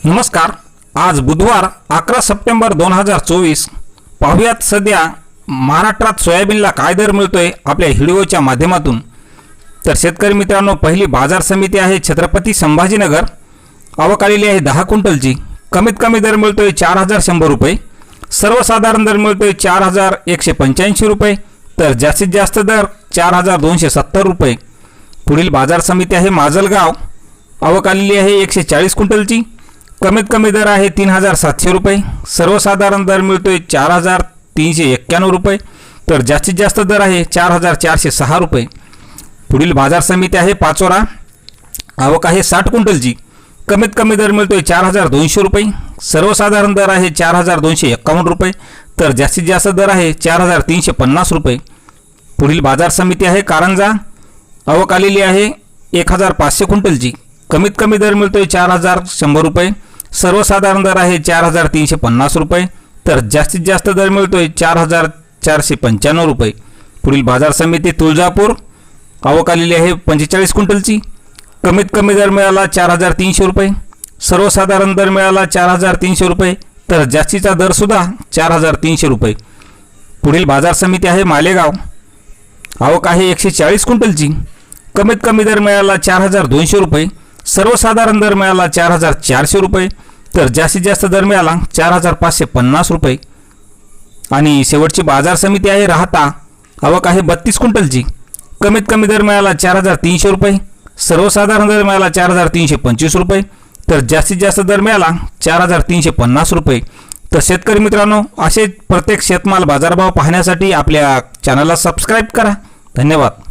नमस्कार। आज बुधवार 11 सप्टेंबर 2024। पाहुयात सध्या महाराष्ट्रात सोयाबीनला काय दर मिळतोय आपल्या व्हिडिओच्या माध्यमातून। तर शेतकरी मित्रांनो, पहिली बाजार समिती आहे छत्रपती संभाजीनगर। आवक आलेली आहे 10 क्विंटलची। कमीत कमी दर मिळतोय 4100 रुपये, सर्वसाधारण दर मिळतोय 4185 रुपये, तर जास्तीत जास्त दर 4270 रुपये। पुढील बाजार समिती आहे माजलगाव। आवक आलेली आहे 140 क्विंटलची। कमीत कमी दर आहे 3700 रुपये, सर्वसाधारण दर मिळतोय 4391 रुपये, तर जास्तीत जास्त दर आहे 4406 रुपये। पुढील बाजार समिती आहे पाचोरा। आवक आहे 60 क्विंटलची। कमीत कमी दर मिळतोय 4200 रुपये, सर्वसाधारण दर आहे 4251 रुपये, तर जास्तीत जास्त दर आहे 4350 रुपये। पुढील बाजार समिती आहे कारंजा। आवक आलेली आहे 1500 क्विंटलची। कमीत कमी दर मिळतोय 4100 रुपये, सर्वसाधारण दर आहे 4350 रुपये, तर जास्तीत जास्त दर मिळतोय 4495 रुपये। पुढील बाजार समिती तुळजापूर। आवक आलेली आहे 45 क्विंटलची। कमीत कमी दर मिळाला 4300 रुपये, सर्वसाधारण दर मिळाला 4300 रुपये, तर जास्तीचा दर सुद्धा 4300 रुपये। पुढील बाजार समिती आहे मालेगाव। आवक आहे 140 क्विंटलची। कमीत कमी दर मिळाला 4200 रुपये, सर्वसाधारण दर मिळाला 4400 रुपये, तर जास्तीत जास्त दर मिळाला 4550 रुपये। आणि शेवटची बाजार समिती आहे राहता। आवक आहे 32 क्विंटलची। कमीत कमी दर मिळाला 4300 रुपये, सर्वसाधारण दर मिळाला 4325 रुपये, तर जास्तीत जास्त दर मिळाला 4350 रुपये। तर शेतकरी मित्रांनो, असे प्रत्येक शेतमाल बाजारभाव पाहण्यासाठी आपल्या चॅनलला सबस्क्राईब करा। धन्यवाद।